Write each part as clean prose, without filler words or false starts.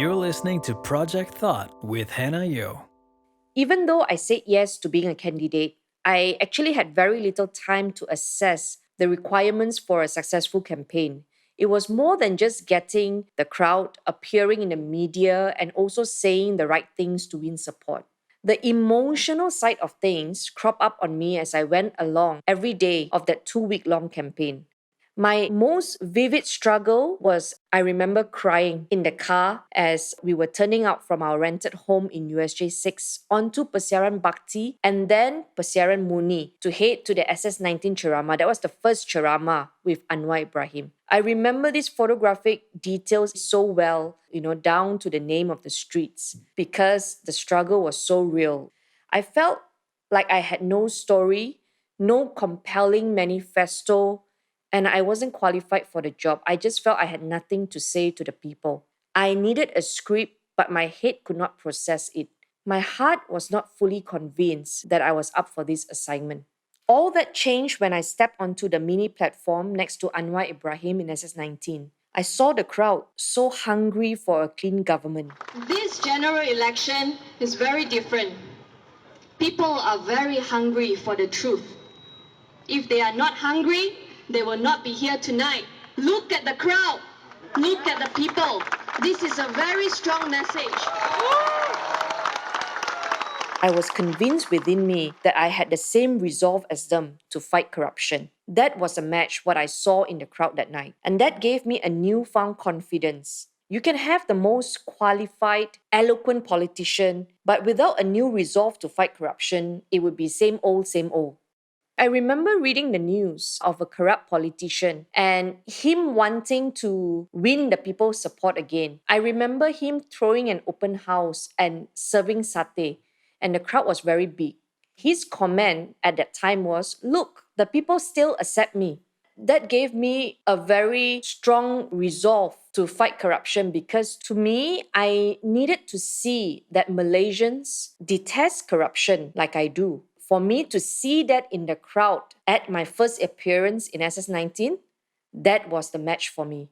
You're listening to Project Thought with Hannah Yeoh. Even though I said yes to being a candidate, I actually had very little time to assess the requirements for a successful campaign. It was more than just getting the crowd, appearing in the media, and also saying the right things to win support. The emotional side of things cropped up on me as I went along every day of that 2 week long campaign. My most vivid struggle was I remember crying in the car as we were turning out from our rented home in USJ 6 onto Persiaran Bakti and then Persiaran Muni to head to the SS19 Ceramah. That was the first Ceramah with Anwar Ibrahim. I remember these photographic details so well, down to the name of the streets because the struggle was so real. I felt like I had no story, no compelling manifesto, and I wasn't qualified for the job. I just felt I had nothing to say to the people. I needed a script, but my head could not process it. My heart was not fully convinced that I was up for this assignment. All that changed when I stepped onto the mini platform next to Anwar Ibrahim in SS19. I saw the crowd so hungry for a clean government. This general election is very different. People are very hungry for the truth. If they are not hungry, they will not be here tonight. Look at the crowd. Look at the people. This is a very strong message. I was convinced within me that I had the same resolve as them to fight corruption. That was a match what I saw in the crowd that night. And that gave me a newfound confidence. You can have the most qualified, eloquent politician, but without a new resolve to fight corruption, it would be same old, same old. I remember reading the news of a corrupt politician and him wanting to win the people's support again. I remember him throwing an open house and serving satay, and the crowd was very big. His comment at that time was, "Look, the people still accept me." That gave me a very strong resolve to fight corruption because to me, I needed to see that Malaysians detest corruption like I do. For me to see that in the crowd at my first appearance in SS19, that was the match for me.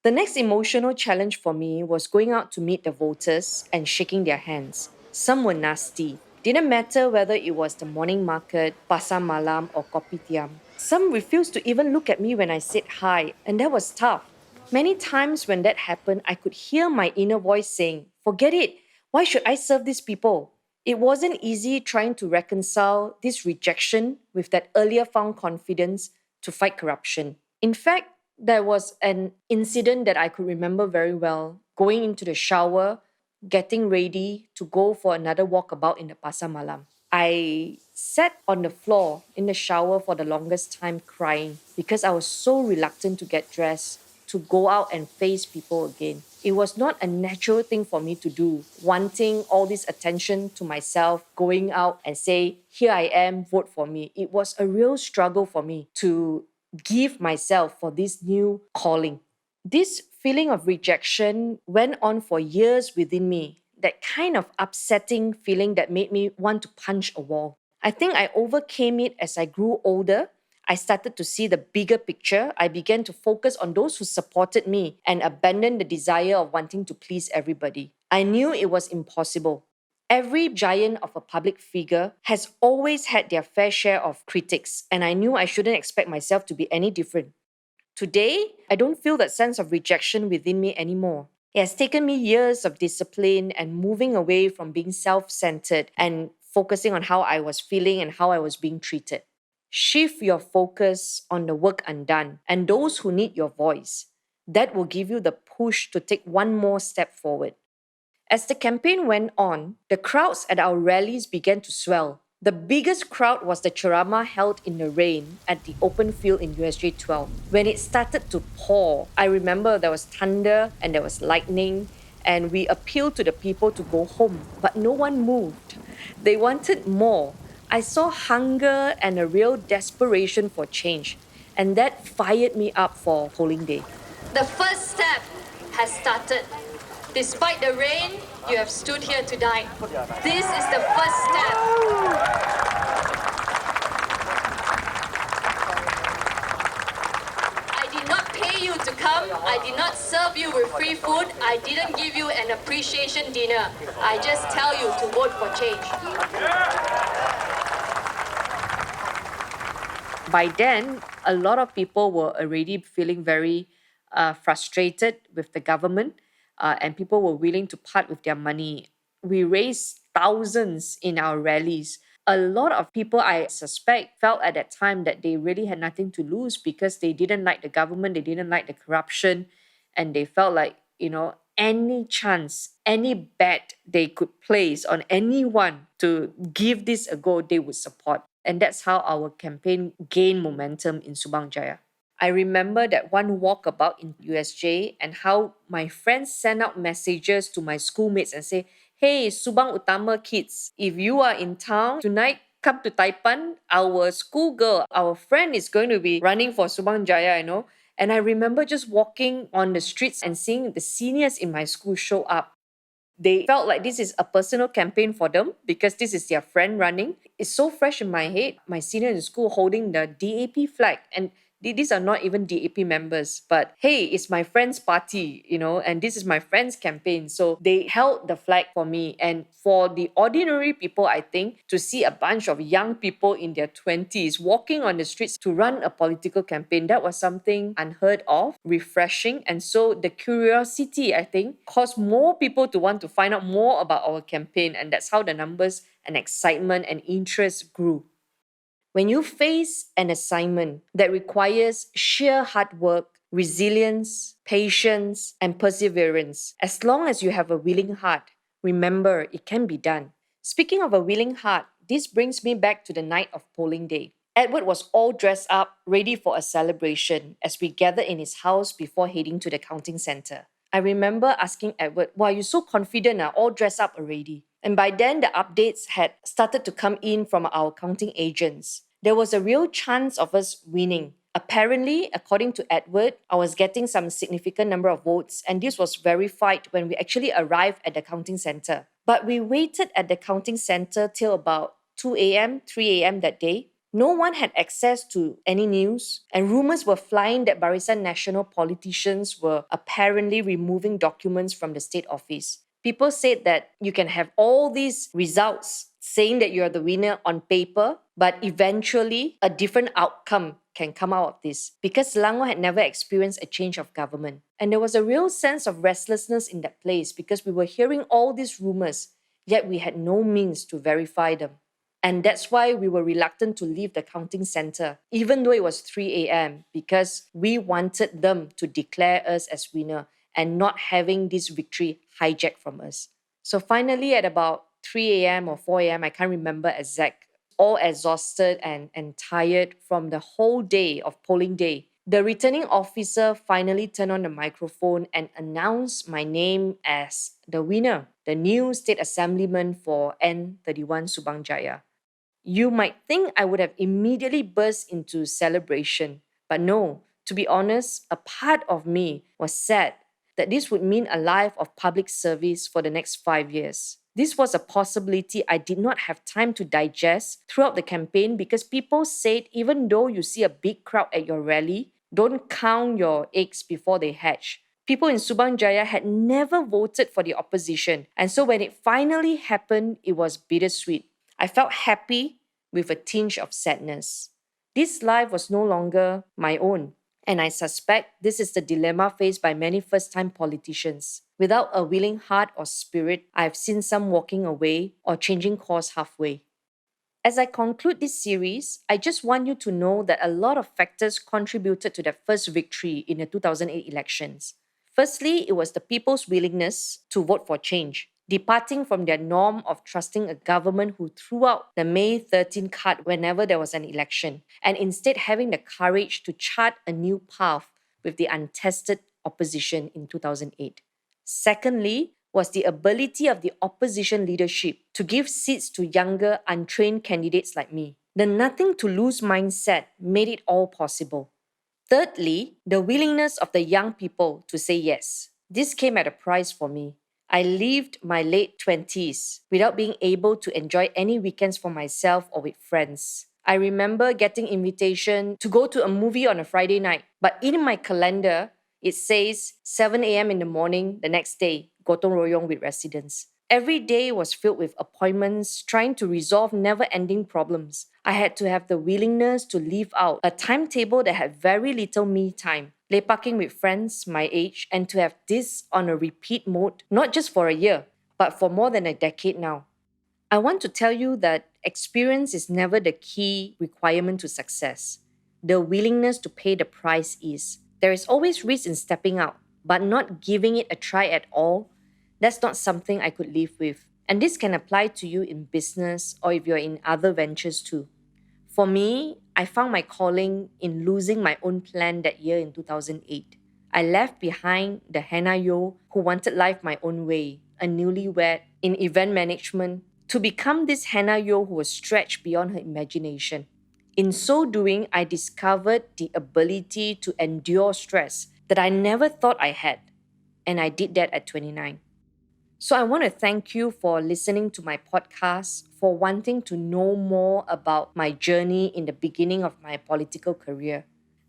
The next emotional challenge for me was going out to meet the voters and shaking their hands. Some were nasty. Didn't matter whether it was the morning market, pasar malam or kopitiam. Some refused to even look at me when I said hi, and that was tough. Many times when that happened, I could hear my inner voice saying, "Forget it. Why should I serve these people?" It wasn't easy trying to reconcile this rejection with that earlier found confidence to fight corruption. In fact, there was an incident that I could remember very well. Going into the shower, getting ready to go for another walkabout in the Pasar Malam. I sat on the floor in the shower for the longest time crying because I was so reluctant to get dressed, to go out and face people again. It was not a natural thing for me to do, wanting all this attention to myself, going out and say, "Here I am, vote for me." It was a real struggle for me to give myself for this new calling. This feeling of rejection went on for years within me, that kind of upsetting feeling that made me want to punch a wall. I think I overcame it as I grew older. I started to see the bigger picture. I began to focus on those who supported me and abandon the desire of wanting to please everybody. I knew it was impossible. Every giant of a public figure has always had their fair share of critics, and I knew I shouldn't expect myself to be any different. Today, I don't feel that sense of rejection within me anymore. It has taken me years of discipline and moving away from being self-centered and focusing on how I was feeling and how I was being treated. Shift your focus on the work undone and those who need your voice. That will give you the push to take one more step forward. As the campaign went on, the crowds at our rallies began to swell. The biggest crowd was the ceramah held in the rain at the open field in USJ 12. When it started to pour, I remember there was thunder and there was lightning, and we appealed to the people to go home, but no one moved. They wanted more. I saw hunger and a real desperation for change, and that fired me up for polling day. The first step has started. Despite the rain, you have stood here tonight. This is the first step. I did not pay you to come, I did not serve you with free food. I didn't give you an appreciation dinner. I just tell you to vote for change. By then, a lot of people were already feeling very frustrated with the government, and people were willing to part with their money. We raised thousands in our rallies. A lot of people, I suspect, felt at that time that they really had nothing to lose because they didn't like the government, they didn't like the corruption, and they felt like, any chance, any bet they could place on anyone to give this a go, they would support. And that's how our campaign gained momentum in Subang Jaya. I remember that one walkabout in USJ and how my friends sent out messages to my schoolmates and say, hey, Subang Utama kids, if you are in town tonight, come to Taipan. Our schoolgirl, our friend is going to be running for Subang Jaya. And I remember just walking on the streets and seeing the seniors in my school show up. They felt like this is a personal campaign for them because this is their friend running. It's so fresh in my head. My senior in school holding the DAP flag, and these are not even DAP members, but hey, it's my friend's party, and this is my friend's campaign. So they held the flag for me. And for the ordinary people, I think, to see a bunch of young people in their 20s walking on the streets to run a political campaign, that was something unheard of, refreshing. And so the curiosity, I think, caused more people to want to find out more about our campaign. And that's how the numbers and excitement and interest grew. When you face an assignment that requires sheer hard work, resilience, patience, and perseverance, as long as you have a willing heart, remember it can be done. Speaking of a willing heart, this brings me back to the night of polling day. Edward was all dressed up, ready for a celebration as we gathered in his house before heading to the counting center. I remember asking Edward, why are you so confident, all dressed up already? And by then, the updates had started to come in from our counting agents. There was a real chance of us winning. Apparently, according to Edward, I was getting some significant number of votes, and this was verified when we actually arrived at the counting center. But we waited at the counting center till about 2 a.m., 3 a.m. that day. No one had access to any news, and rumors were flying that Barisan Nasional politicians were apparently removing documents from the state office. People said that you can have all these results saying that you're the winner on paper, but eventually a different outcome can come out of this because Selangor had never experienced a change of government. And there was a real sense of restlessness in that place because we were hearing all these rumors, yet we had no means to verify them. And that's why we were reluctant to leave the counting center, even though it was 3 a.m., because we wanted them to declare us as winner and not having this victory hijacked from us. So finally, at about 3 a.m. or 4 a.m., I can't remember exact, all exhausted and tired from the whole day of polling day, the returning officer finally turned on the microphone and announced my name as the winner, the new state assemblyman for N31 Subang Jaya. You might think I would have immediately burst into celebration, but no, to be honest, a part of me was sad that this would mean a life of public service for the next 5 years. This was a possibility I did not have time to digest throughout the campaign because people said even though you see a big crowd at your rally, don't count your eggs before they hatch. People in Subang Jaya had never voted for the opposition, and so when it finally happened, it was bittersweet. I felt happy with a tinge of sadness. This life was no longer my own. And I suspect this is the dilemma faced by many first-time politicians. Without a willing heart or spirit, I have seen some walking away or changing course halfway. As I conclude this series, I just want you to know that a lot of factors contributed to that first victory in the 2008 elections. Firstly, it was the people's willingness to vote for change, departing from their norm of trusting a government who threw out the May 13 card whenever there was an election, and instead having the courage to chart a new path with the untested opposition in 2008. Secondly, was the ability of the opposition leadership to give seats to younger, untrained candidates like me. The nothing to lose mindset made it all possible. Thirdly, the willingness of the young people to say yes. This came at a price for me. I lived my late 20s without being able to enjoy any weekends for myself or with friends. I remember getting invitation to go to a movie on a Friday night, but in my calendar, It says 7 a.m. in the morning, the next day, gotong royong with residents. Every day was filled with appointments, trying to resolve never ending problems. I had to have the willingness to leave out a timetable that had very little me time, lepaking with friends my age, and to have this on a repeat mode, not just for a year, but for more than a decade now. I want to tell you that experience is never the key requirement to success. The willingness to pay the price is. There is always risk in stepping out, but not giving it a try at all, that's not something I could live with. And this can apply to you in business or if you're in other ventures too. For me, I found my calling in losing my own plan that year in 2008. I left behind the Hannah Yeoh who wanted life my own way, a newlywed in event management, to become this Hannah Yeoh who was stretched beyond her imagination. In so doing, I discovered the ability to endure stress that I never thought I had. And I did that at 29. So I want to thank you for listening to my podcast, for wanting to know more about my journey in the beginning of my political career.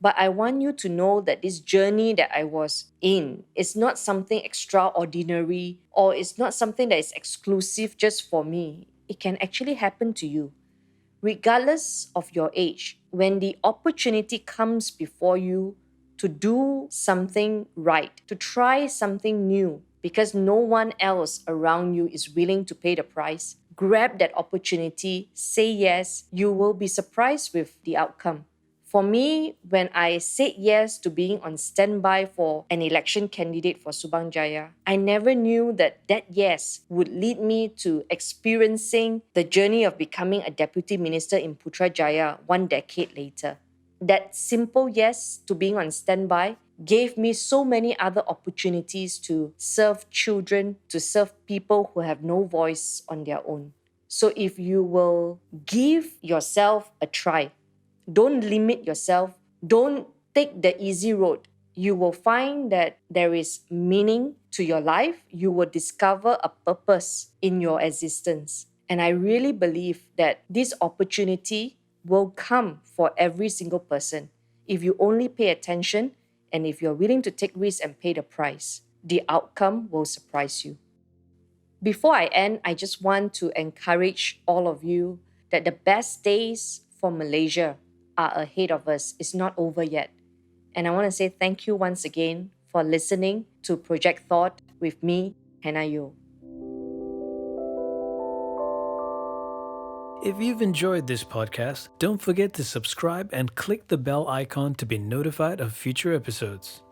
But I want you to know that this journey that I was in is not something extraordinary or it's not something that is exclusive just for me. It can actually happen to you. Regardless of your age, when the opportunity comes before you to do something right, to try something new, because no one else around you is willing to pay the price, grab that opportunity, say yes, you will be surprised with the outcome. For me, when I said yes to being on standby for an election candidate for Subang Jaya, I never knew that that yes would lead me to experiencing the journey of becoming a deputy minister in Putrajaya 1 decade later. That simple yes to being on standby gave me so many other opportunities to serve children, to serve people who have no voice on their own. So if you will give yourself a try, don't limit yourself. Don't take the easy road. You will find that there is meaning to your life. You will discover a purpose in your existence. And I really believe that this opportunity will come for every single person if you only pay attention and if you're willing to take risks and pay the price. The outcome will surprise you. Before I end, I just want to encourage all of you that the best days for Malaysia are ahead of us. It's not over yet. And I want to say thank you once again for listening to Project Thought with me, Hannah Yeoh. If you've enjoyed this podcast, don't forget to subscribe and click the bell icon to be notified of future episodes.